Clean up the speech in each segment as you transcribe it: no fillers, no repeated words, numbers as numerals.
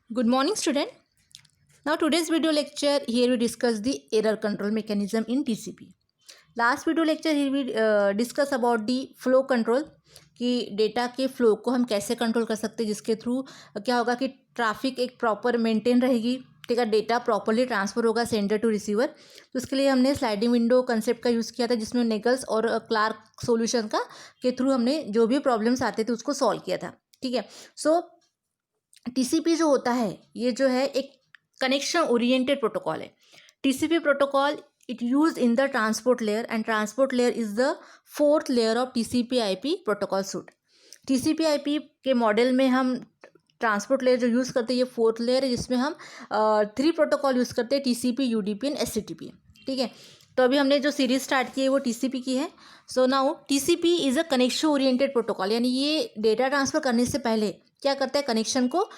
Good morning, student. Now, today's video lecture here we discuss the error control mechanism in TCP. Last video lecture here we discuss about the flow control कि data के flow को हम कैसे control कर सकते हैं, जिसके through क्या होगा कि ट्रैफिक एक प्रॉपर मेंटेन रहेगी, ठीक है, डेटा प्रॉपरली ट्रांसफर होगा सेंडर टू रिसीवर। तो उसके लिए हमने स्लाइडिंग विंडो कंसेप्ट का यूज़ किया था, जिसमें नेगल्स और क्लार्क सॉल्यूशन का के थ्रू हमने जो भी प्रॉब्लम्स आते थे उसको सॉल्व किया था, ठीक है। सो टीसीपी जो होता है ये जो है एक कनेक्शन ओरिएंटेड प्रोटोकॉल है। TCP protocol it use in the transport layer and transport layer is the fourth layer of TCP IP protocol suit. TCP IP के मॉडल में हम ट्रांसपोर्ट लेयर जो यूज़ करते हैं ये फोर्थ लेयर है, जिसमें हम 3 प्रोटोकॉल यूज़ करते हैं, टीसीपी, यूडीपी एंड एसटीटीपी, ठीक है। तो अभी हमने जो सीरीज स्टार्ट की है वो टीसीपी की है। So now TCP is a connection oriented protocol, यानी ये डेटा ट्रांसफर करने से पहले क्या करता है, कनेक्शन को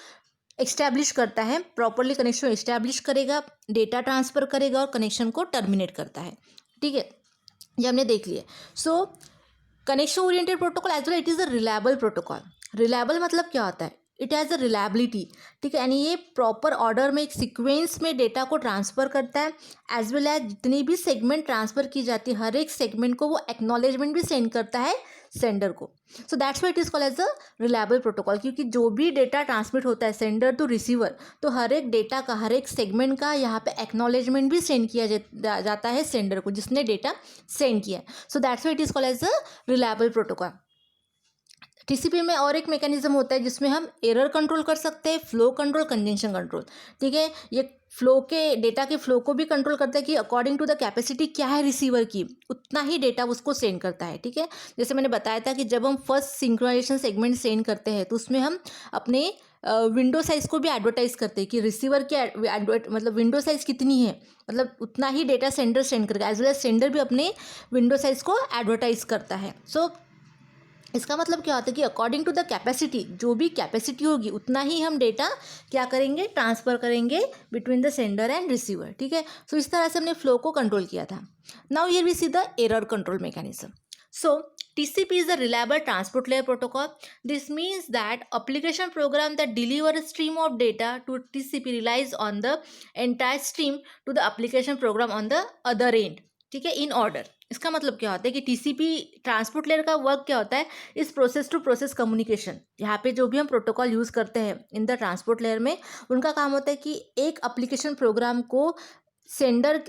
एस्टैब्लिश करता है, प्रॉपरली कनेक्शन एस्टैब्लिश करेगा, डेटा ट्रांसफर करेगा और कनेक्शन को टर्मिनेट करता है, ठीक है। ये हमने देख लिया। So connection oriented protocol as well it is a reliable protocol. Reliable मतलब क्या होता है, इट हैज़ अ रिलायबिलिटी, ठीक है, यानी ये प्रॉपर ऑर्डर में एक सीक्वेंस में डेटा को ट्रांसफ़र करता है, एज वेल एज जितनी भी सेगमेंट ट्रांसफ़र की जाती है हर एक सेगमेंट को वो एक्नॉलेजमेंट भी सेंड करता है सेंडर को। So that's why it is called as a reliable protocol, क्योंकि जो भी डेटा ट्रांसमिट होता है सेंडर टू रिसीवर, तो हर एक डेटा का हर एक सेगमेंट का यहाँ पे एक्नॉलेजमेंट भी सेंड किया जाता है सेंडर को जिसने डेटा सेंड किया है। So that's why it is called as a reliable protocol. TCP में और एक मैकेनिज्म होता है जिसमें हम एरर कंट्रोल कर सकते हैं, फ्लो कंट्रोल, कंजेंशन कंट्रोल, ठीक है। ये फ्लो के डेटा के फ्लो को भी कंट्रोल करता है कि अकॉर्डिंग टू द कैपेसिटी क्या है रिसीवर की उतना ही डेटा उसको सेंड करता है, ठीक है। जैसे मैंने बताया था कि जब हम फर्स्ट सिंक्रोनाइजेशन सेगमेंट सेंड करते हैं तो उसमें हम अपने विंडो साइज को भी एडवर्टाइज करते हैं कि रिसीवर की मतलब विंडो साइज कितनी है, मतलब उतना ही डेटा सेंडर सेंड करेगा, एज वेल एज सेंडर भी अपने विंडो साइज को एडवर्टाइज करता है। सो इसका मतलब क्या होता है कि अकॉर्डिंग टू द कैपेसिटी, जो भी कैपेसिटी होगी उतना ही हम डेटा क्या करेंगे, ट्रांसफ़र करेंगे between the sender and receiver, ठीक है। सो इस तरह से हमने फ्लो को कंट्रोल किया था। Now here we see the error control mechanism. So TCP is a reliable transport layer protocol. This means that application program that deliver a stream of data to TCP relies on the entire stream to the application program on the other end, ठीक है, in order. इसका मतलब क्या होता है कि TCP transport layer का work क्या होता है, इस प्रोसेस टू प्रोसेस कम्युनिकेशन, यहाँ पे जो भी हम प्रोटोकॉल यूज़ करते हैं इन द ट्रांसपोर्ट लेयर में, उनका काम होता है कि एक एप्लीकेशन प्रोग्राम को सेंडर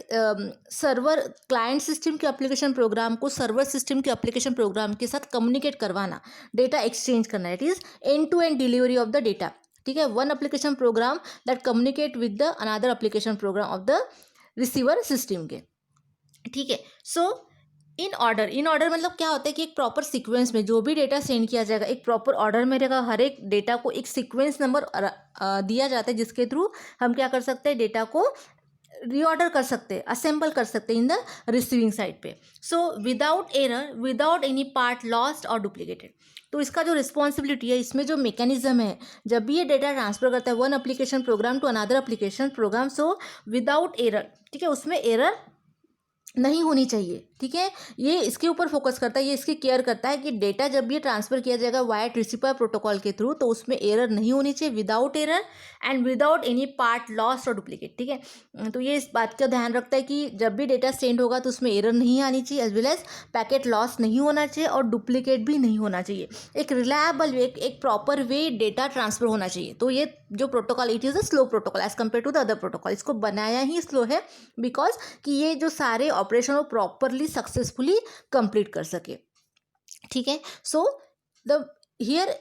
सर्वर क्लाइंट सिस्टम के एप्लीकेशन प्रोग्राम को सर्वर सिस्टम के एप्लीकेशन प्रोग्राम के साथ कम्युनिकेट करवाना, डेटा एक्सचेंज करना, it is end to end delivery of the data, ठीक है। One application program that communicate with the another application program of the receiver system के, ठीक है। सो इन ऑर्डर मतलब क्या होता है कि एक प्रॉपर सीक्वेंस में जो भी डेटा सेंड किया जाएगा एक प्रॉपर ऑर्डर में रहेगा, हर एक डेटा को एक सीक्वेंस नंबर दिया जाता है जिसके थ्रू हम क्या कर सकते हैं, डेटा को रीऑर्डर कर सकते हैं, असेंबल कर सकते हैं इन द रिसीविंग साइड पे। सो without error, without any part lost और डुप्लीकेटेड। तो इसका जो रिस्पॉन्सिबिलिटी है, इसमें जो मैकेनिज्म है, जब भी ये डेटा ट्रांसफर करता है one application program to another application program, so without error, ठीक है, उसमें एरर नहीं होनी चाहिए, ठीक है। ये इसके ऊपर फोकस करता है, ये इसकी केयर करता है कि डेटा जब भी ट्रांसफ़र किया जाएगा वाया टीसीपी प्रोटोकॉल के थ्रू तो उसमें एरर नहीं होनी चाहिए, without error and without any part loss और डुप्लीकेट, ठीक है। तो ये इस बात का ध्यान रखता है कि जब भी डेटा सेंड होगा तो उसमें एरर नहीं आनी चाहिए, as well as packet loss नहीं होना चाहिए और डुप्लीकेट भी नहीं होना चाहिए, एक रिलायबल वे, एक प्रॉपर वे डेटा ट्रांसफ़र होना चाहिए। तो ये जो protocol it is a slow protocol as compare to the other protocol, इसको बनाया ही स्लो है बिकॉज कि ये जो सारे ऑपरेशन वो प्रॉपरली सक्सेसफुली कंप्लीट कर सके, ठीक है। So the here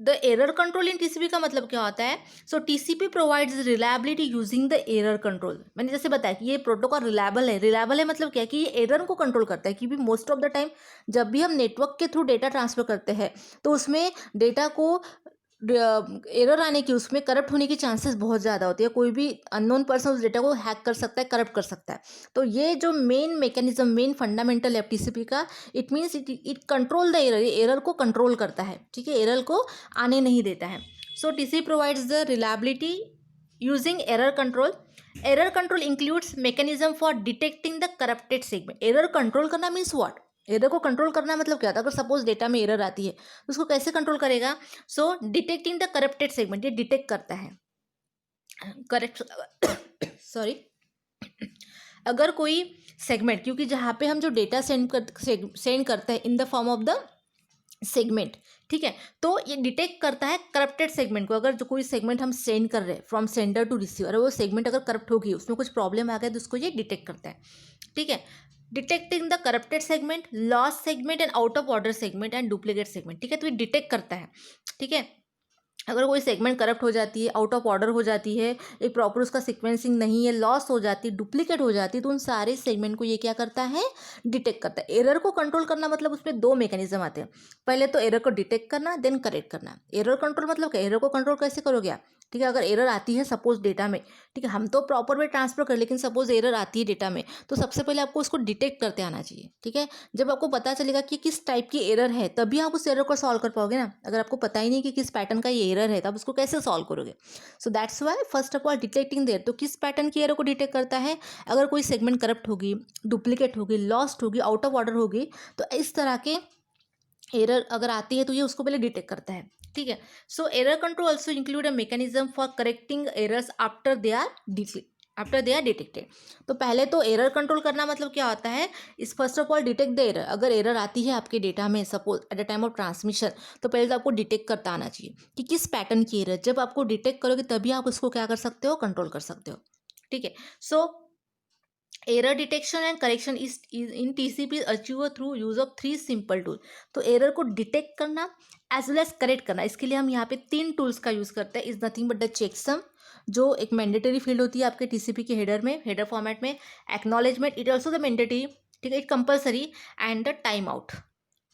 the error control in TCP का मतलब क्या होता है, so TCP provides reliability using the error control. मैंने जैसे बताया कि ये प्रोटोकॉल रिलायबल है, रिलायबल है मतलब क्या है कि ये एरर को कंट्रोल करता है, क्योंकि मोस्ट ऑफ द टाइम जब भी हम नेटवर्क के थ्रू डेटा ट्रांसफर करते हैं तो उसमें डेटा को एरर आने की, उसमें करप्ट होने की चांसेस बहुत ज़्यादा होती है, कोई भी अननोन पर्सन उस डेटा को हैक कर सकता है, करप्ट कर सकता है। तो ये जो मेन मैकेनिज्म, मेन फंडामेंटल है टीसीपी का, it means it control the error, ये एरर को कंट्रोल करता है, ठीक है, एरर को आने नहीं देता है। So TCP provides the reliability using error control. Error control includes mechanism for detecting the corrupted segment. Error control करना मीन्स व्हाट, एरर को कंट्रोल करना मतलब क्या था, अगर सपोज डेटा में एरर आती है तो उसको कैसे कंट्रोल करेगा, सो डिटेक्टिंग द करप्टेड सेगमेंट, ये डिटेक्ट करता है करेक्ट, सॉरी, अगर कोई सेगमेंट, क्योंकि जहाँ पे हम जो डेटा सेंड करते हैं in the form of the segment, ठीक है, तो ये डिटेक्ट करता है करप्टेड सेगमेंट को। अगर जो कोई सेगमेंट हम सेंड कर रहे हैं फ्रॉम सेंडर टू रिसीवर, वो सेगमेंट अगर करप्ट होगी, उसमें कुछ प्रॉब्लम आ गया, तो उसको ये डिटेक्ट करता है, ठीक है। Detecting the corrupted segment, loss segment and out of order segment and duplicate segment, ठीक है, तो ये डिटेक्ट करता है, ठीक है। अगर कोई सेगमेंट करप्ट हो जाती है, आउट ऑफ ऑर्डर हो जाती है, एक प्रॉपर उसका सीक्वेंसिंग नहीं है, लॉस हो जाती है, डुप्लीकेट हो जाती है, तो उन सारे सेगमेंट को ये क्या करता है, डिटेक्ट करता है। एरर को कंट्रोल करना मतलब उसमें दो मैकेनिज्म आते हैं। पहले तो एरर को डिटेक्ट करना, देन करेक्ट करना। एरर कंट्रोल मतलब क्या, एरर को कंट्रोल कैसे करोगे आप, ठीक है। अगर एरर आती है सपोज डेटा में, ठीक है, हम तो प्रॉपर वे ट्रांसफर कर, लेकिन सपोज एरर आती है डेटा में, तो सबसे पहले आपको उसको डिटेक्ट करते आना चाहिए, ठीक है। जब आपको पता चलेगा कि किस टाइप की एरर है, तभी आप उस एरर को सॉल्व कर पाओगे ना। अगर आपको पता ही नहीं कि किस पैटर्न का ये एरर है, तो आप उसको कैसे सॉल्व करोगे। So that's why first of all detecting there, तो किस पैटर्न की एरर को डिटेक्ट करता है, अगर कोई सेगमेंट करप्ट होगी, डुप्लीकेट होगी, लॉस्ट होगी, आउट ऑफ ऑर्डर होगी, तो इस तरह के एरर अगर आती है तो ये उसको पहले डिटेक्ट करता है, ठीक है। So error control also include a mechanism for correcting errors after they are detected. तो पहले तो एरर कंट्रोल करना मतलब क्या होता है, इस first of all detect the error. अगर एरर आती है आपके डेटा में suppose at the time of transmission, तो पहले तो आपको डिटेक्ट करता आना चाहिए कि किस पैटर्न की एरर। जब आपको डिटेक्ट करोगे तभी आप उसको क्या कर सकते हो, कंट्रोल कर सकते हो, ठीक है। So error detection and correction is in TCP achieve through use of 3 simple tool. तो एरर को डिटेक्ट करना एज वेल एज करेक्ट करना, इसके लिए हम यहाँ पे 3 टूल्स का यूज करते हैं। Is nothing but the checksum, जो एक मैंडेटरी फील्ड होती है आपके टीसीपी के हेडर में, हेडर फॉर्मेट में। Acknowledgement, it also the mandatory, ठीक है, it compulsory. And the time out,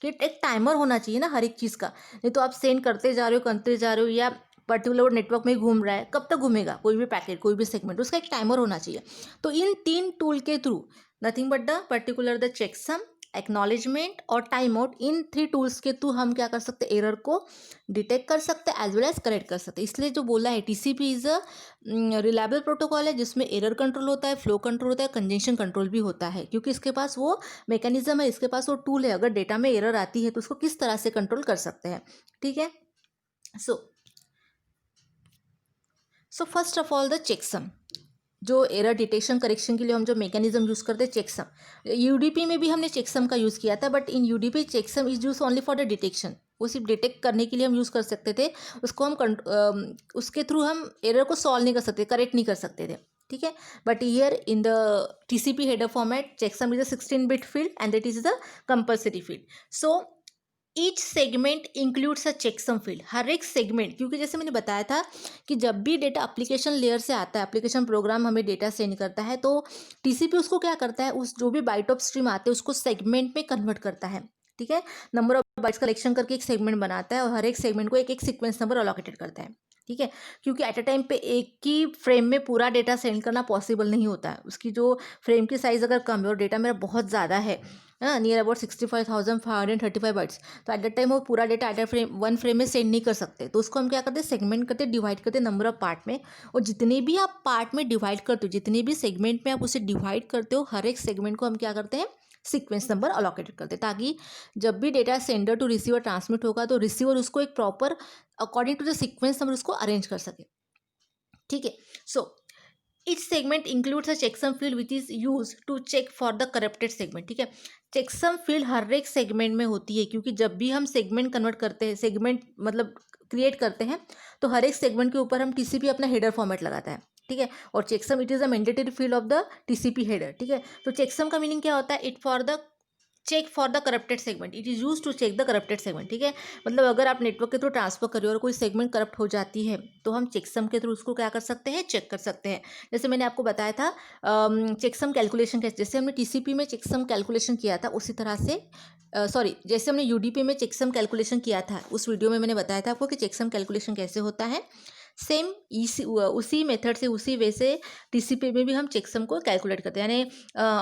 कि एक टाइमर होना चाहिए ना हर एक चीज़ का, नहीं तो आप सेंड करते जा रहे हो, करते जा रहे हो, या पर्टिकुलर नेटवर्क में घूम रहा है, कब तक घूमेगा कोई भी पैकेट, कोई भी सेगमेंट, उसका एक टाइमर होना चाहिए। तो इन 3 टूल के through, nothing but the particular the checksum, acknowledgement और टाइम आउट, इन 3 टूल्स के थ्रू हम क्या कर सकते हैं, एरर को डिटेक्ट कर सकते हैं एज वेल एज करेक्ट कर सकते हैं। इसलिए जो बोला है, TCP is a reliable protocol है, जिसमें एरर कंट्रोल होता है, फ्लो कंट्रोल होता है, कंजेशन कंट्रोल भी होता है, क्योंकि इसके पास वो मैकेनिज्म है, इसके पास वो टूल है। अगर डेटा में एरर आती है तो उसको किस तरह से कंट्रोल कर सकते हैं, ठीक है। So first of all the checksum, जो एरर डिटेक्शन करेक्शन के लिए हम जो मैकेनिज्म यूज़ करते हैं, चेकसम। यूडीपी में भी हमने चेकसम का यूज़ किया था, but in UDP checksum is use only for the detection. वो सिर्फ डिटेक्ट करने के लिए हम यूज़ कर सकते थे, उसको हम उसके थ्रू हम एरर को सॉल्व नहीं कर सकते, करेक्ट नहीं कर सकते थे, ठीक है। But here in the TCP header format, checksum is a 16-bit field and that is the compulsory field. So each segment includes a checksum field. हर एक सेगमेंट, क्योंकि जैसे मैंने बताया था कि जब भी डेटा एप्लीकेशन लेयर से आता है, एप्लीकेशन प्रोग्राम हमें डेटा सेंड करता है, तो टीसीपी उसको क्या करता है, उस जो भी बाइट ऑफ स्ट्रीम आते हैं उसको सेगमेंट में कन्वर्ट करता है, ठीक है। नंबर ऑफ बाइट्स कलेक्शन करके एक सेगमेंट बनाता है, और हर एक सेगमेंट को एक एक सीक्वेंस नंबर अलोकेटेड करता है, ठीक है। क्योंकि एट अ टाइम पे एक ही फ्रेम में पूरा डेटा सेंड करना पॉसिबल नहीं होता है। उसकी जो फ्रेम की साइज़ अगर कम है और डेटा मेरा बहुत ज़्यादा है, नियर अबाउट 65,535 बाइट्स, तो एट द टाइम वो पूरा डेटा एट वन फ्रेम में सेंड नहीं कर सकते। तो उसको हम क्या करते हैं, सेगमेंट करते, डिवाइड करते नंबर ऑफ पार्ट में। और जितने भी आप पार्ट में डिवाइड करते हो, जितने भी सेगमेंट में आप उसे डिवाइड करते हो, हर एक सेगमेंट को हम क्या करते हैं, सीक्वेंस नंबर अलोकेटेड करते हैं, ताकि जब भी data sender to receiver transmit होगा, तो रिसीवर उसको एक proper according to the sequence number उसको अरेंज कर सके, ठीक है। So each segment includes a checksum field which is use to check for the corrupted segment, ठीक है। चेकसम फील्ड हर एक सेगमेंट में होती है, क्योंकि जब भी हम सेगमेंट कन्वर्ट करते हैं, सेगमेंट मतलब क्रिएट करते हैं, तो हर एक सेगमेंट के ऊपर हम टीसीपी अपना हेडर फॉर्मेट लगाता है, ठीक है। और checksum it is a mandatory field of the TCP header, ठीक है। तो चेकसम का मीनिंग क्या होता है, it for the check for the corrupted segment, it is use to check the corrupted segment, ठीक है। मतलब अगर आप नेटवर्क के थ्रू ट्रांसफर कर रहे हो और कोई सेगमेंट करप्ट हो जाती है, तो हम चेकसम के थ्रू उसको क्या कर सकते हैं, चेक कर सकते हैं। जैसे मैंने आपको बताया था चेकसम कैलकुलेशन कैसे, जैसे हमने टीसीपी में चेकसम कैलकुलेशन किया था, उसी तरह से सॉरी, जैसे हमने यूडीपी में चेकसम कैलकुलेशन किया था, उस वीडियो में मैंने बताया था आपको कि चेकसम कैलकुलेशन कैसे होता है। सेम उसी मेथड से, उसी वे से टीसीपी में भी हम चेकसम को कैलकुलेट करते हैं। यानी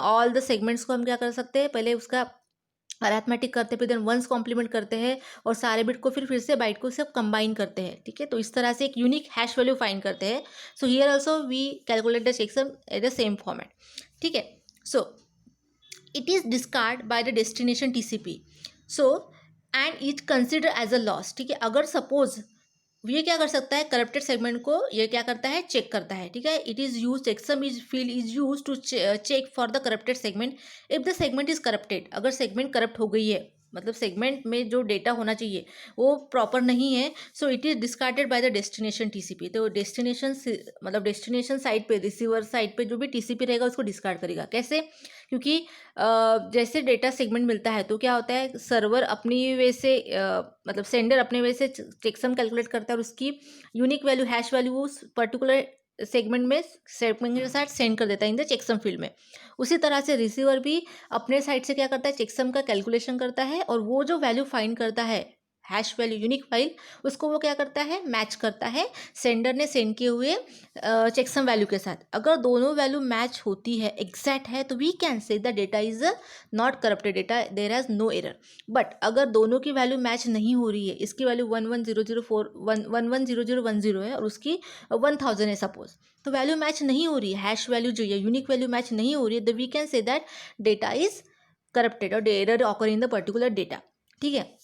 ऑल द सेगमेंट्स को हम क्या कर सकते हैं, पहले उसका अरिथमेटिक करते हैं, फिर देन वंस कॉम्प्लीमेंट करते हैं, और सारे बिट को फिर से बाइट को सब कंबाइन करते हैं, ठीक है। तो इस तरह से एक यूनिक हैश वैल्यू फाइंड करते हैं। So here also we calculate the checksum at the same format, ठीक है। So it is discard by the destination TCP, so and it consider as a loss, ठीक है। अगर सपोज ये क्या कर सकता है, करप्टेड सेगमेंट को ये क्या करता है, चेक करता है, ठीक है। It is use, checksum is field is use to check for the corrupted segment if the segment is corrupted. अगर सेगमेंट करप्ट हो गई है, मतलब सेगमेंट में जो डेटा होना चाहिए वो प्रॉपर नहीं है, so it is discarded by the destination TCP. तो डेस्टिनेशन मतलब डेस्टिनेशन साइड पे, रिसीवर साइड पे जो भी टीसीपी रहेगा उसको डिस्कार्ड करेगा। कैसे? क्योंकि जैसे डेटा सेगमेंट मिलता है तो क्या होता है, सर्वर अपनी वे से मतलब सेंडर अपने वे से चेकसम कैलकुलेट करता है और उसकी यूनिक वैल्यू, हैश वैल्यू उस पर्टिकुलर सेगमेंट के साथ सेंड कर देता है इन द चेकसम फील्ड में। उसी तरह से रिसीवर भी अपने साइड से क्या करता है, चेकसम का कैलकुलेशन करता है और वो जो वैल्यू फाइंड करता है, हैश वैल्यू यूनिक फाइल, उसको वो क्या करता है, मैच करता है सेंडर ने सेंड किए हुए चेकसम वैल्यू के साथ। अगर दोनों वैल्यू मैच होती है, एग्जैक्ट है, तो we can say the data is not corrupted data, there has no error. But अगर दोनों की वैल्यू मैच नहीं हो रही है, इसकी वैल्यू 110010 है और उसकी 1000 है सपोज, तो वैल्यू मैच नहीं हो रही है, हैश वैल्यू जो है यूनिक वैल्यू मैच नहीं हो रही है, तो we can say that data is corrupted और error occur in the particular data, ठीक है।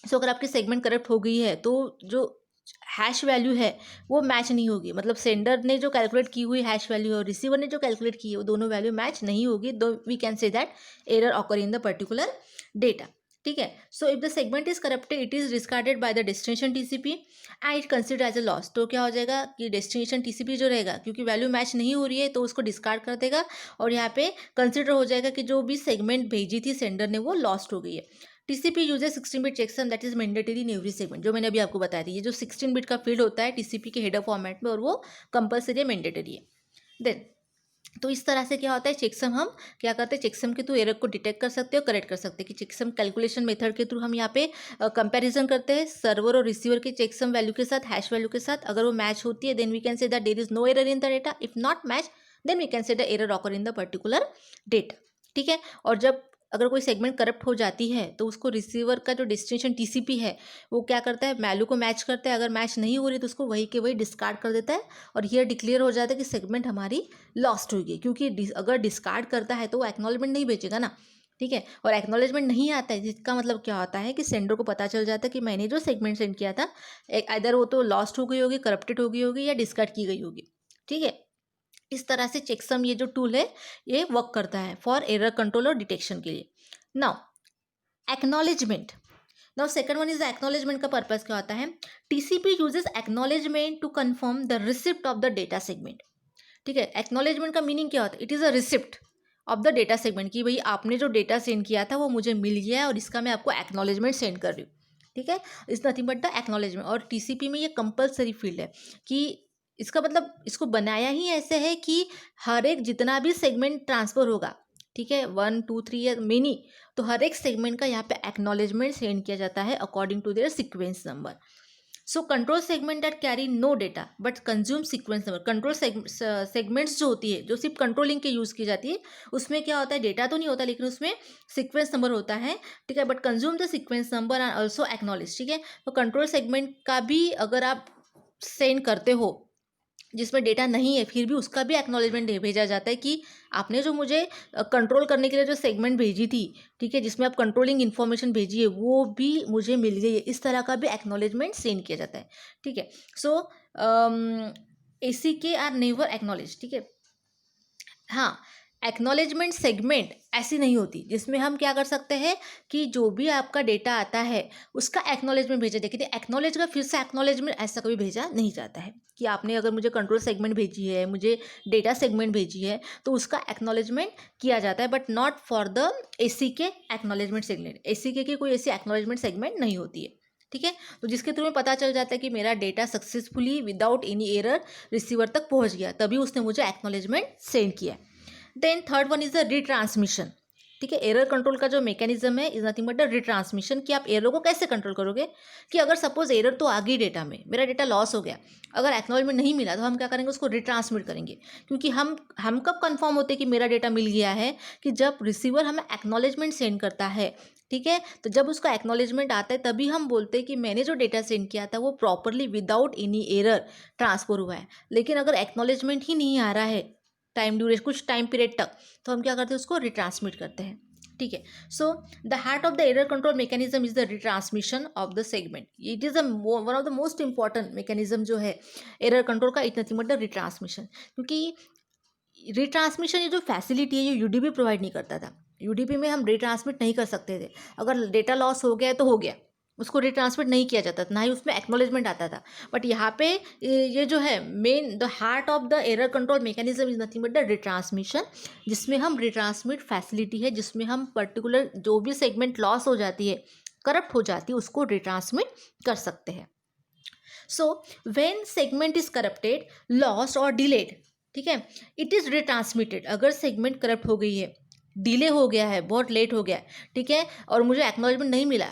सो अगर आपकी सेगमेंट करप्ट हो गई है तो जो हैश वैल्यू है वो मैच नहीं होगी, मतलब सेंडर ने जो कैलकुलेट की हुई हैश वैल्यू है और रिसीवर ने जो कैलकुलेट की है वो दोनों वैल्यू मैच नहीं होगी, दो we can say that error occur in the particular data, ठीक है। So if the segment is corrupted it is discarded by the destination TCP and it consider as a loss. तो क्या हो जाएगा कि डेस्टिनेशन टीसीपी जो रहेगा, क्योंकि वैल्यू मैच नहीं हो रही है तो उसको डिस्कार्ड कर देगा और यहाँ पे कंसिडर हो जाएगा कि जो भी सेगमेंट भेजी थी सेंडर ने वो लॉस्ट हो गई है। TCP uses 16 bit checksum that is mandatory in every segment, जो मैंने अभी आपको बताया थी, ये जो 16 बिट का फील्ड होता है टीसीपी के हेडर फॉर्मेट में और वो कंपलसरी है, मैंडेटरी है। देन तो इस तरह से क्या होता है, चेकसम हम क्या करते हैं, चेकसम के थ्रू एरर को डिटेक्ट कर सकते हैं और करेक्ट कर सकते हैं। कि चेकसम कैलकुलेशन मेथड के थ्रू हम यहाँ पे कंपैरिजन करते हैं सर्वर और रिसीवर के चेकसम वैल्यू के साथ, हैश वैल्यू के साथ। अगर वो मैच होती है then we can say that there is no error in the data, if not match then we can say the error occur in the particular data, ठीक है। और जब अगर कोई सेगमेंट करप्ट हो जाती है तो उसको रिसीवर का जो डेस्टिनेशन टीसीपी है वो क्या करता है, वैल्यू को मैच करता है, अगर मैच नहीं हो रही तो उसको वही के वही डिस्कार्ड कर देता है और ये डिक्लेयर हो जाता है कि सेगमेंट हमारी लॉस्ट हो गई। क्योंकि अगर डिस्कार्ड करता है तो वो एक्नॉलेजमेंट नहीं भेजेगा ना, ठीक है। और एक्नॉलेजमेंट नहीं आता है जिसका मतलब क्या होता है कि सेंडर को पता चल जाता है कि मैंने जो सेगमेंट सेंड किया था इधर वो तो लॉस्ट हो गई होगी, करप्टेड हो गई होगी या डिस्कार्ड की गई होगी, ठीक है। इस तरह से चेकसम ये जो टूल है ये वर्क करता है फॉर एरर कंट्रोल और डिटेक्शन के लिए। Now acknowledgement, now second one is the acknowledgement का पर्पस क्या होता है, TCP uses acknowledgement to confirm the receipt of the data segment, ठीक है। एक्नॉलेजमेंट का मीनिंग क्या होता है, it is a receipt of the data segment, कि भाई आपने जो डेटा सेंड किया था वो मुझे मिल गया है और इसका मैं आपको एक्नॉलेजमेंट सेंड कर रही हूँ, ठीक है। Is nothing but the acknowledgement. और टीसीपी में ये कंपलसरी फील्ड है कि इसका मतलब इसको बनाया ही ऐसे है कि हर एक जितना भी सेगमेंट ट्रांसफर होगा, ठीक है, 1 2 3 या मेनी, तो हर एक सेगमेंट का यहाँ पे एक्नॉलेजमेंट सेंड किया जाता है according to their sequence number. So control segment that carry no data but consume sequence number, control segments जो होती है जो सिर्फ कंट्रोलिंग के यूज़ की जाती है उसमें क्या होता है, डेटा तो नहीं होता लेकिन उसमें सीक्वेंस नंबर होता है, ठीक है, but consume the sequence number and also acknowledge, ठीक है। तो कंट्रोल सेगमेंट का भी अगर आप सेंड करते हो जिसमें डेटा नहीं है फिर भी उसका भी एक्नॉलेजमेंट भेजा जाता है कि आपने जो मुझे कंट्रोल करने के लिए जो सेगमेंट भेजी थी, ठीक है, जिसमें आप कंट्रोलिंग इन्फॉर्मेशन भेजी है वो भी मुझे मिल गई है, इस तरह का भी एक्नॉलेजमेंट सेंड किया जाता है, ठीक है। सो ACK आर नेवर एक्नॉलेज, ठीक है। हाँ, एक्नॉलेजमेंट सेगमेंट ऐसी नहीं होती जिसमें हम क्या कर सकते हैं कि जो भी आपका डेटा आता है उसका एक्नॉलेजमेंट भेजा जाए, लेकिन एक्नॉलेज का फिर से एक्नॉलेजमेंट ऐसा कभी भेजा नहीं जाता है कि आपने अगर मुझे कंट्रोल सेगमेंट भेजी है, मुझे डेटा सेगमेंट भेजी है तो उसका एक्नॉलेजमेंट किया जाता है, but not for the ACK acknowledgement segment. ACK की कोई ऐसी एक्नॉलेजमेंट सेगमेंट नहीं होती है, ठीक है। तो जिसके थ्रू में पता चल जाता है कि मेरा data successfully without any error receiver तक पहुंच गया, तभी उसने मुझे एक्नॉलेजमेंट सेंड किया। Then third one is the retransmission, ठीक है। एरर कंट्रोल का जो मैकेनिज्म है is nothing but the retransmission, कि आप एरर को कैसे कंट्रोल करोगे कि अगर सपोज एरर तो आ गई डेटा में, मेरा डेटा लॉस हो गया, अगर एक्नॉलेजमेंट नहीं मिला तो हम क्या करेंगे, उसको रिट्रांसमिट करेंगे। क्योंकि हम कब कंफर्म होते हैं कि मेरा डेटा मिल गया है, कि जब रिसीवर हमें एक्नॉलेजमेंट सेंड करता है, ठीक है। तो जब उसका एक्नॉलेजमेंट आता है तभी हम बोलते हैं कि मैंने जो डेटा सेंड किया था वो properly without any error transfer हुआ है। लेकिन अगर एक्नॉलेजमेंट ही नहीं आ रहा है टाइम ड्यूरेशन कुछ टाइम पीरियड तक, तो हम क्या करते हैं, उसको रिट्रांसमिट करते हैं, ठीक है. So the heart of the error control mechanism is the retransmission of the segment. It is one of the most important mechanism जो है एरर कंट्रोल का, it nothing but the retransmission. क्योंकि रिट्रांसमिशन ये जो फैसिलिटी है ये UDP provide नहीं करता था. यूडीपी में हम रिट्रांसमिट नहीं कर सकते थे. अगर डेटा लॉस हो गया है तो हो गया, उसको रिट्रांसमिट नहीं किया जाता था, ना ही उसमें एक्नॉलेजमेंट आता था. बट यहाँ पे ये जो है main the heart of the error control mechanism is nothing but the retransmission, जिसमें हम रिट्रांसमिट फैसिलिटी है, जिसमें हम पर्टिकुलर जो भी सेगमेंट लॉस हो जाती है, करप्ट हो जाती है, उसको रिट्रांसमिट कर सकते हैं. So when segment is corrupted, lost और डिलेड, ठीक है, इट इज़ रिट्रांसमिटेड. अगर सेगमेंट करप्ट हो गई है, डिले हो गया है, बहुत लेट हो गया है, ठीक है, और मुझे एक्नॉलेजमेंट नहीं मिला,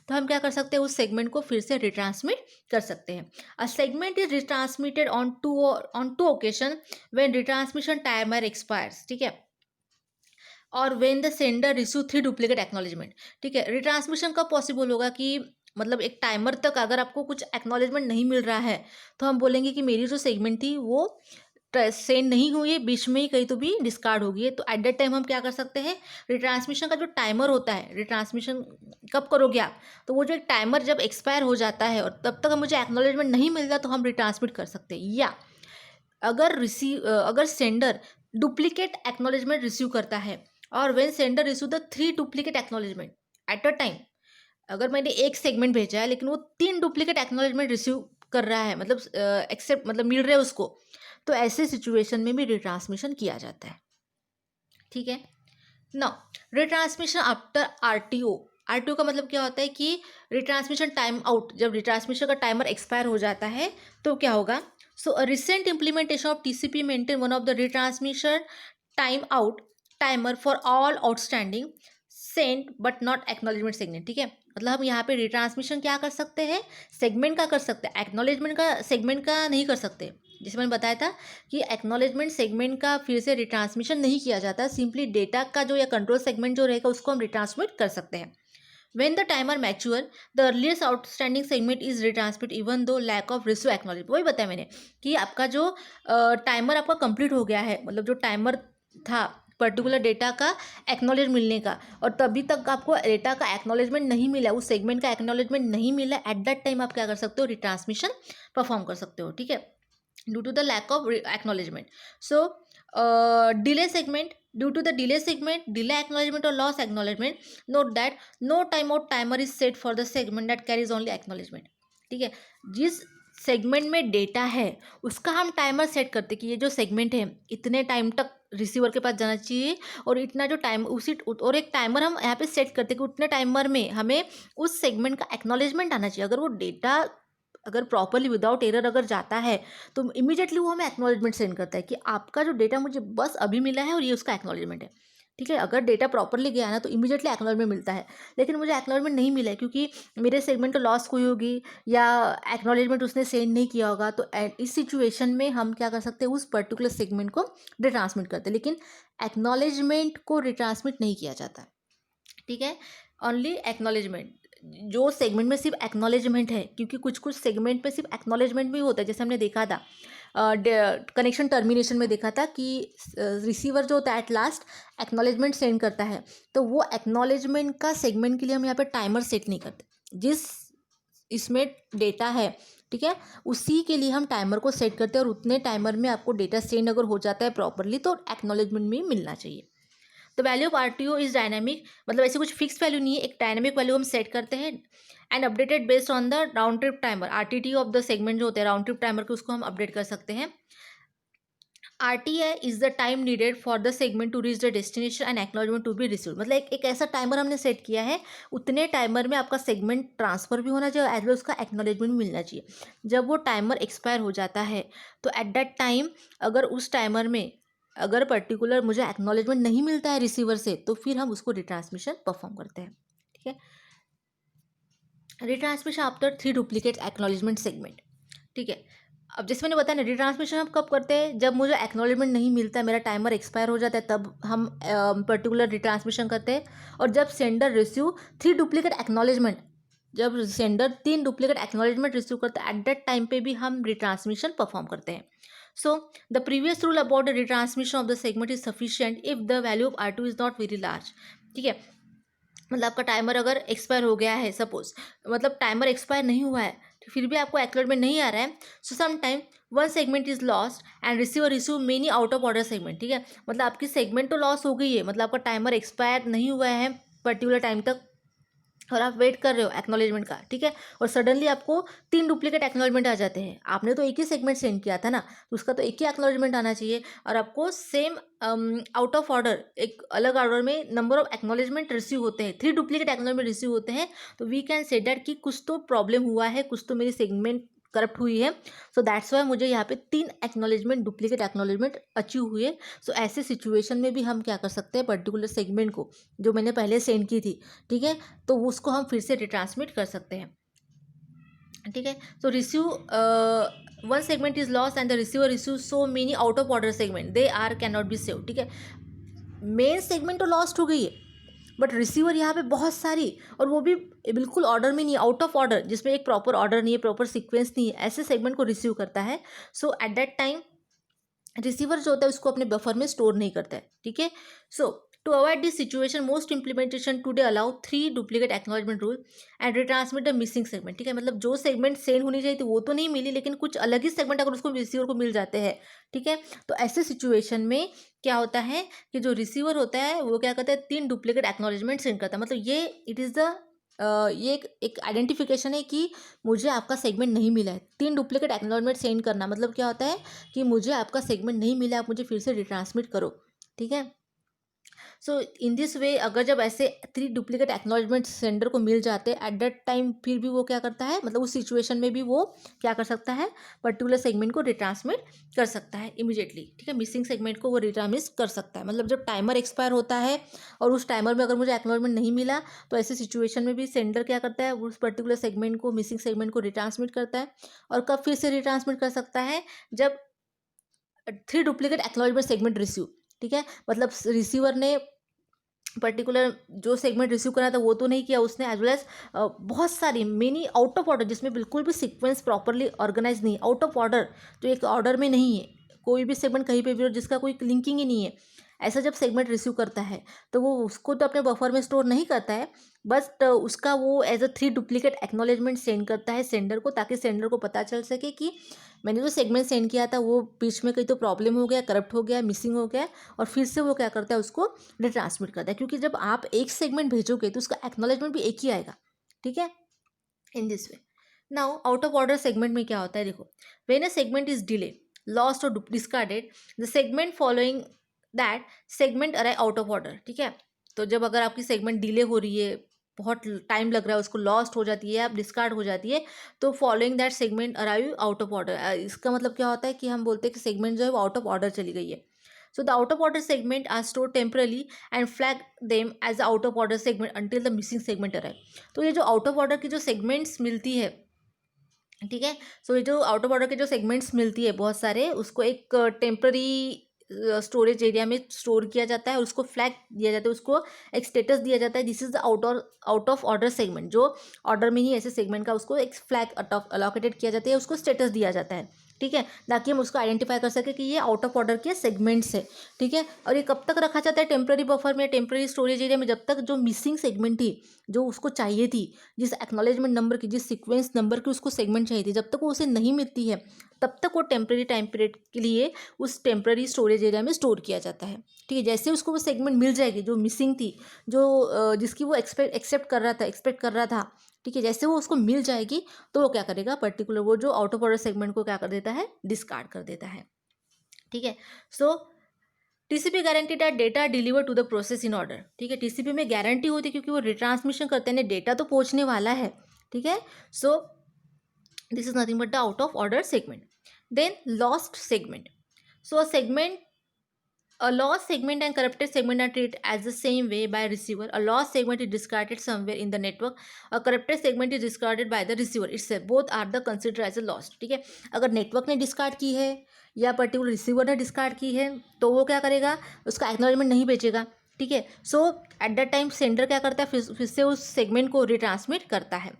तो हम क्या कर सकते हैं, उस सेगमेंट को फिर से रिट्रांसमिट कर सकते हैं. A segment is retransmitted on two occasion when retransmission timer expires, ठीक है, और when the sender receive 3 duplicate acknowledgement. ठीक है, रिट्रांसमिशन कब पॉसिबल होगा कि मतलब एक टाइमर तक अगर आपको कुछ एक्नॉलेजमेंट नहीं मिल रहा है तो हम बोलेंगे कि मेरी जो सेगमेंट थी वो सेंड नहीं हुई है, बीच में ही कहीं तो भी डिस्कार्ड हो गई है. तो एट दैट टाइम हम क्या कर सकते हैं, रिट्रांसमिशन का जो टाइमर होता है, रिट्रांसमिशन कब करोगे आप, तो वो जो एक टाइमर जब एक्सपायर हो जाता है और तब तक मुझे एक्नॉलेजमेंट नहीं मिल रहा तो हम रिट्रांसमिट कर सकते हैं. या अगर सेंडर डुप्लीकेट एक्नॉलेजमेंट रिसीव करता है और when sender receive the 3 duplicate acknowledgement at a time, अगर मैंने एक सेगमेंट भेजा है लेकिन वो 3 डुप्लीकेट एक्नॉलेजमेंट रिसीव कर रहा है, मतलब एक्सेप्ट मतलब मिल रहे हैं उसको, तो ऐसे सिचुएशन में भी रिट्रांसमिशन किया जाता है. ठीक है. Now retransmission after RTO. RTO का मतलब क्या होता है कि रिट्रांसमिशन टाइम आउट, जब रिट्रांसमिशन का टाइमर एक्सपायर हो जाता है तो क्या होगा. So a recent implementation of TCP maintain one of the retransmission time out timer for all outstanding sent but not acknowledgement segment. ठीक है, मतलब हम यहाँ पे रिट्रांसमिशन क्या कर सकते हैं, सेगमेंट का कर सकते हैं, एक्नॉलेजमेंट का सेगमेंट का नहीं कर सकते. जैसे मैंने बताया था कि एक्नॉलेजमेंट सेगमेंट का फिर से रिट्रांसमिशन नहीं किया जाता, सिंपली डेटा का जो या कंट्रोल सेगमेंट जो रहेगा उसको हम रिट्रांसमिट कर सकते हैं. When the timer mature, the earliest outstanding segment is retransmit even though lack of receive acknowledgement. वही बताया मैंने कि आपका जो टाइमर आपका कंप्लीट हो गया है, मतलब जो टाइमर था पर्टिकुलर डेटा का एक्नॉलेज मिलने का, और तभी तक आपको डेटा का एक्नॉलेजमेंट नहीं मिला, उस सेगमेंट का एक्नॉलेजमेंट नहीं मिला, एट दैट टाइम आप क्या कर सकते हो, रिट्रांसमिशन परफॉर्म कर सकते हो. ठीक है, due to the lack of acknowledgement. So delay segment, due to the delay segment, delay acknowledgement or loss acknowledgement, note that no timeout timer is set for the segment that carries only acknowledgement. ठीक है, जिस segment में data है उसका हम timer set करते कि ये जो सेगमेंट है इतने टाइम तक रिसीवर के पास जाना चाहिए, और इतना जो टाइम उसी, और एक टाइमर हम यहाँ पे सेट करते कि उतने टाइमर में हमें उस सेगमेंट का एक्नॉलेजमेंट आना चाहिए. अगर वो डेटा अगर प्रॉपरली विदाउट एरर अगर जाता है तो इमीडिएटली वो हमें एक्नॉलेजमेंट सेंड करता है कि आपका जो डेटा मुझे बस अभी मिला है और ये उसका एक्नॉलेजमेंट है. ठीक है, अगर डेटा प्रॉपरली गया ना तो इमीडिएटली एक्नॉलेजमेंट मिलता है, लेकिन मुझे एक्नॉलेजमेंट नहीं मिला है क्योंकि मेरे सेगमेंट तो लॉस हुई होगी या एक्नॉलेजमेंट उसने सेंड नहीं किया होगा. तो इस सिचुएशन में हम क्या कर सकते हैं, उस पर्टिकुलर सेगमेंट को रिट्रांसमिट करते हैं, लेकिन एक्नॉलेजमेंट को रिट्रांसमिट नहीं किया जाता. ठीक है, ओनली एक्नॉलेजमेंट, जो सेगमेंट में सिर्फ एक्नॉलेजमेंट है, क्योंकि कुछ कुछ सेगमेंट पे सिर्फ एक्नॉलेजमेंट भी होता है. जैसे हमने देखा था कनेक्शन टर्मिनेशन में देखा था कि रिसीवर जो होता है एट लास्ट एक्नॉलेजमेंट सेंड करता है, तो वो एक्नॉलेजमेंट का सेगमेंट के लिए हम यहाँ पे टाइमर सेट नहीं करते. जिस इसमें डेटा है, ठीक है, उसी के लिए हम टाइमर को सेट करते हैं, और उतने टाइमर में आपको डेटा सेंड अगर हो जाता है प्रॉपरली तो एक्नॉलेजमेंट भी मिलना चाहिए. The value of RTO is dynamic, मतलब ऐसे कुछ फिक्स वैल्यू नहीं है, एक डायनामिक वैल्यू हम सेट करते हैं and updated based on the round trip timer. RTT of the segment जो होते हैं राउंड ट्रिप टाइमर के, उसको हम अपडेट कर सकते हैं. RTI is the time needed for the segment to reach the destination and acknowledgement to be received. मतलब एक ऐसा टाइमर हमने सेट किया है, उतने टाइमर में आपका सेगमेंट ट्रांसफर भी होना चाहिए एज वेल उसका एक्नॉलेजमेंट भी मिलना चाहिए. जब वो टाइमर एक्सपायर हो जाता है तो एट दैट टाइम अगर उस टाइमर में अगर पर्टिकुलर मुझे एक्नॉलेजमेंट नहीं मिलता है रिसीवर से, तो फिर हम उसको रिट्रांसमिशन परफॉर्म करते हैं. ठीक है, retransmission after 3 duplicate acknowledgement segment. ठीक है, अब जैसे मैंने बताया ना, रिट्रांसमिशन हम कब करते हैं, जब मुझे एक्नॉलेजमेंट नहीं मिलता है, मेरा टाइमर एक्सपायर हो जाता है, तब हम पर्टिकुलर रिट्रांसमिशन करते हैं. और जब सेंडर रिसीव 3 डुप्लीकेट एक्नॉलेजमेंट, जब सेंडर 3 डुप्लीकेट एक्नॉलेजमेंट रिसीव करता है, एट दैट टाइम पे भी हम रिट्रांसमिशन परफॉर्म करते हैं. So the previous rule about the retransmission of the segment is sufficient if the value of R2 is not very large. ठीक है, मतलब आपका टाइमर अगर एक्सपायर हो गया है, सपोज मतलब टाइमर एक्सपायर नहीं हुआ है तो फिर भी आपको एक्नॉलेजमेंट नहीं आ रहा है, so some time one segment is lost and receive many out of order segment, ठीक है। मतलब आपकी सेगमेंट तो लॉस हो गई है, मतलब आपका टाइमर एक्सपायर नहीं हुआ है पर्टिकुलर टाइम तक और आप वेट कर रहे हो एक्नॉलेजमेंट का, ठीक है। और सडनली आपको 3 डुप्लीकेट एक्नॉलेजमेंट आ जाते हैं। आपने तो एक ही सेगमेंट सेंड किया था ना, तो उसका तो एक ही एक्नॉलेजमेंट आना चाहिए और आपको सेम आउट ऑफ ऑर्डर एक अलग ऑर्डर में नंबर ऑफ एक्नॉलेजमेंट रिसीव होते हैं, 3 डुप्लीकेट एक्नॉलेजमेंट रिसीव होते हैं। तो वी कैन से दैट कि कुछ तो प्रॉब्लम हुआ है, कुछ तो मेरी सेगमेंट करप्ट हुई है। सो दैट्स वाई मुझे यहाँ पे 3 एक्नॉलेजमेंट डुप्लीकेट एक्नॉलेजमेंट अचीव हुए। सो ऐसे सिचुएशन में भी हम क्या कर सकते हैं, पर्टिकुलर सेगमेंट को जो मैंने पहले सेंड की थी, ठीक है, तो उसको हम फिर से रिट्रांसमिट कर सकते हैं, ठीक है। So receive one segment is loss and the receiver receive so many out of order segment they are can not be save, ठीक है। मेन सेगमेंट तो लॉस्ट हो गई है बट रिसीवर यहाँ पे बहुत सारी, और वो भी बिल्कुल ऑर्डर में नहीं, आउट ऑफ ऑर्डर, जिसमें एक प्रॉपर ऑर्डर नहीं है, प्रॉपर सीक्वेंस नहीं है, ऐसे सेगमेंट को रिसीव करता है। सो एट दैट टाइम रिसीवर जो होता है उसको अपने बफर में स्टोर नहीं करता है, ठीक है। So to avoid this situation most implementation today allow 3 duplicate acknowledgement rule and retransmit the missing segment, ठीक है। मतलब जो सेगमेंट सेंड होनी चाहिए थी वो तो नहीं मिली, लेकिन कुछ अलग ही सेगमेंट अगर उसको रिसीवर को मिल जाते हैं, ठीक है। तो ऐसे सिचुएशन में क्या होता है कि जो रिसीवर होता है वो क्या करता है, 3 डुप्लीकेट एक्नॉलेजमेंट सेंड करता है। मतलब ये इट इज़ द ये एक आइडेंटिफिकेशन है कि मुझे आपका सेगमेंट नहीं मिला है। 3 डुप्लीकेट एक्नॉलेजमेंट सेंड करना मतलब क्या होता है कि मुझे आपका सेगमेंट नहीं मिला, आप मुझे फिर से रिट्रांसमिट करो, ठीक है। सो इन दिस वे अगर जब ऐसे 3 डुप्लीकेट एक्नॉलेजमेंट सेंडर को मिल जाते हैं एट दैट टाइम, फिर भी वो क्या करता है, मतलब उस सिचुएशन में भी वो क्या कर सकता है, पर्टिकुलर सेगमेंट को रिट्रांसमिट कर सकता है इमीडिएटली, ठीक है। मिसिंग सेगमेंट को वो रिट्रांसमिट कर सकता है। मतलब जब टाइमर एक्सपायर होता है और उस टाइमर में अगर मुझे एक्नॉलेजमेंट नहीं मिला तो ऐसे सिचुएशन में भी सेंडर क्या करता है, उस पर्टिकुलर सेगमेंट को, मिसिंग सेगमेंट को रिट्रांसमिट करता है। और कब फिर से रिट्रांसमिट कर सकता है, जब 3 डुप्लीकेट एक्नॉलेजमेंट सेगमेंट रिसीव, ठीक है। मतलब रिसीवर ने पर्टिकुलर जो सेगमेंट रिसीव करना था वो तो नहीं किया उसने, एज वेल एज बहुत सारी मेनी आउट ऑफ ऑर्डर, जिसमें बिल्कुल भी सीक्वेंस प्रॉपरली ऑर्गेनाइज नहीं, आउट ऑफ ऑर्डर, जो एक ऑर्डर में नहीं है, कोई भी सेगमेंट कहीं पे भी, और जिसका कोई लिंकिंग ही नहीं है, ऐसा जब सेगमेंट रिसीव करता है तो वो उसको तो अपने बफर में स्टोर नहीं करता है, बस उसका वो as a 3 duplicate acknowledgement send करता है सेंडर को, ताकि सेंडर को पता चल सके कि मैंने जो सेगमेंट सेंड किया था वो बीच में कहीं तो प्रॉब्लम हो गया, करप्ट हो गया, मिसिंग हो गया, और फिर से वो क्या करता है, उसको रिट्रांसमिट करता है। क्योंकि जब आप एक सेगमेंट भेजोगे तो उसका एक्नॉलेजमेंट भी एक ही आएगा, ठीक है, in this way. Now out of order segment में क्या होता है, देखो, when a segment is delay, lost और discarded, the segment following that segment arrive out of order, ठीक है। तो जब अगर आपकी सेगमेंट डिले हो रही है, बहुत टाइम लग रहा है, उसको लॉस्ट हो जाती है, आप डिस्कार्ड हो जाती है, तो following that segment arrive out of order, इसका मतलब क्या होता है कि हम बोलते हैं कि सेगमेंट जो है वो आउट ऑफ ऑर्डर चली गई है। So the out of order segment are stored temporarily and flag them as the out of order segment until the missing segment arrive. तो ये जो out of order की जो segments मिलती है, ठीक है, सो ये जो आउट ऑफ ऑर्डर के जो सेगमेंट्स मिलती है बहुत सारे, उसको एक टेम्पररी स्टोरेज एरिया में स्टोर किया जाता है और उसको फ्लैग दिया जाता है, उसको एक स्टेटस दिया जाता है, this is the out of order segment. जो ऑर्डर में ही ऐसे सेगमेंट का उसको एक फ्लैग अलोकेटेड किया जाता है, उसको स्टेटस दिया जाता है, ठीक है, ताकि हम उसको आइडेंटिफाई कर सकें कि ये आउट ऑफ ऑर्डर के सेगमेंट्स है, ठीक है। और ये कब तक रखा जाता है, टेम्पररी बफर में, टेम्पररी स्टोरेज एरिया में, जब तक जो मिसिंग सेगमेंट थी, जो उसको चाहिए थी, जिस एक्नॉलेजमेंट नंबर की, जिस सीक्वेंस नंबर की उसको सेगमेंट चाहिए थी, जब तक वो उसे नहीं मिलती है तब तक वो टेम्पररी टाइम पीरियड के लिए उस टेम्पररी स्टोरेज एरिया में स्टोर किया जाता है, ठीक है। जैसे उसको वो सेगमेंट मिल जाएगी जो मिसिंग थी, जो जिसकी वो एक्सपेक्ट कर रहा था, ठीक है, जैसे वो उसको मिल जाएगी तो वो क्या करेगा, पर्टिकुलर वो जो आउट ऑफ ऑर्डर सेगमेंट को क्या कर देता है, डिस्कार्ड कर देता है, ठीक है। So TCP guarantee that data deliver to the process in order, ठीक है। टीसीपी में गारंटी होती है क्योंकि वो रिट्रांसमिशन करते हैं, डेटा तो पहुंचने वाला है, ठीक है। So this is nothing but the out of order segment. Then lost segment, so a lost segment and corrupted segment are treated as the same way by receiver. A lost segment is discarded somewhere in the network. A corrupted segment is discarded by the receiver itself. Both are the considered as a lost, ठीक है। अगर network ने discard की है या particular receiver ने discard की है तो वो क्या करेगा, उसका एक्नॉलेजमेंट नहीं भेजेगा, ठीक है। सो एट दैट टाइम सेंडर क्या करता है, फिर से उस सेगमेंट को रिट्रांसमिट करता है।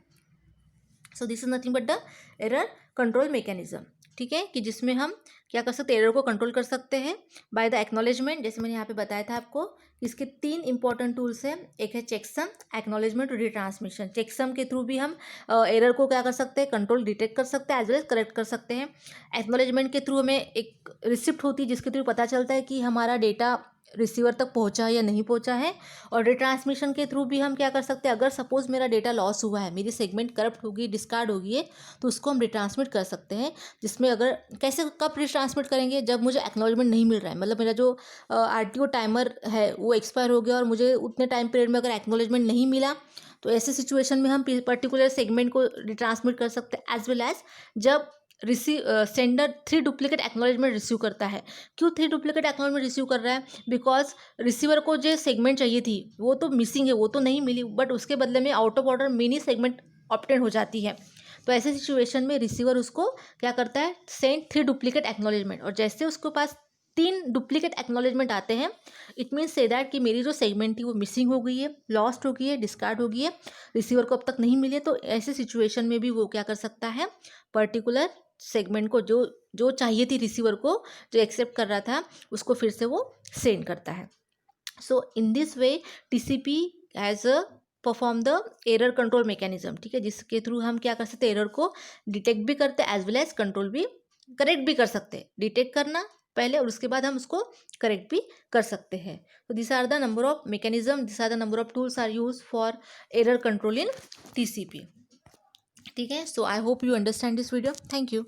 So this is nothing but the error control mechanism. ठीक है, कि जिसमें हम क्या कर सकते हैं, एरर को कंट्रोल कर सकते हैं बाय द एक्नॉलेजमेंट। जैसे मैंने यहाँ पे बताया था आपको, इसके 3 इंपॉर्टेंट टूल्स हैं। एक है चेकसम, एक्नॉलेजमेंट और रिट्रांसमिशन। चेकसम के थ्रू भी हम एरर को क्या कर सकते हैं, कंट्रोल डिटेक्ट कर सकते हैं एज वेल एज करेक्ट कर सकते हैं। एक्नॉलेजमेंट के थ्रू हमें एक रिसिप्ट होती है जिसके थ्रू पता चलता है कि हमारा डेटा रिसीवर तक पहुंचा है या नहीं पहुंचा है। और रिट्रांसमिशन के थ्रू भी हम क्या कर सकते हैं, अगर सपोज मेरा डेटा लॉस हुआ है, मेरी सेगमेंट करप्ट होगी, डिस्कार्ड होगी है, तो उसको हम रिट्रांसमिट कर सकते हैं। जिसमें अगर कैसे कब रिट्रांसमिट करेंगे, जब मुझे एक्नॉलेजमेंट नहीं मिल रहा है, मतलब मेरा जो RTO टाइमर है वो एक्सपायर हो गया और मुझे उतने टाइम पीरियड में अगर एक्नॉलेजमेंट नहीं मिला, तो ऐसे सिचुएशन में हम पर्टिकुलर सेगमेंट को रिट्रांसमिट कर सकते हैं। एज वेल एज जब सेंडर 3 डुप्लीकेट एक्नॉलेजमेंट रिसीव करता है। क्यों 3 डुप्लीकेट एक्नॉलेजमेंट रिसीव कर रहा है? बिकॉज रिसीवर को जो सेगमेंट चाहिए थी वो तो मिसिंग है, वो तो नहीं मिली, बट उसके बदले में out of order mini segment obtain हो जाती है। तो ऐसे सिचुएशन में रिसीवर उसको क्या करता है, सेंड 3 डुप्लीकेट एक्नॉलेजमेंट। और जैसे उसके पास 3 डुप्लीकेट एक्नॉलेजमेंट आते हैं, इट मीन्स से दैट कि मेरी जो सेगमेंट थी वो मिसिंग हो गई है, लॉस्ट हो गई है, डिस्कार्ड हो गई है, रिसीवर को अब तक नहीं मिली है। तो ऐसे सिचुएशन में भी वो क्या कर सकता है, पर्टिकुलर सेगमेंट को जो जो चाहिए थी रिसीवर को, जो एक्सेप्ट कर रहा था, उसको फिर से वो सेंड करता है। So in this way TCP has perform the error control mechanism. ठीक है, जिसके थ्रू हम क्या कर सकते हैं, एरर को डिटेक्ट भी करते हैं एज वेल एज कंट्रोल भी, करेक्ट भी कर सकते हैं। डिटेक्ट करना पहले और उसके बाद हम उसको करेक्ट भी कर सकते हैं। तो this are the number of mechanism, this are the number of tools are use for error control in TCP। ठीक है, so I hope you understand this video. Thank you.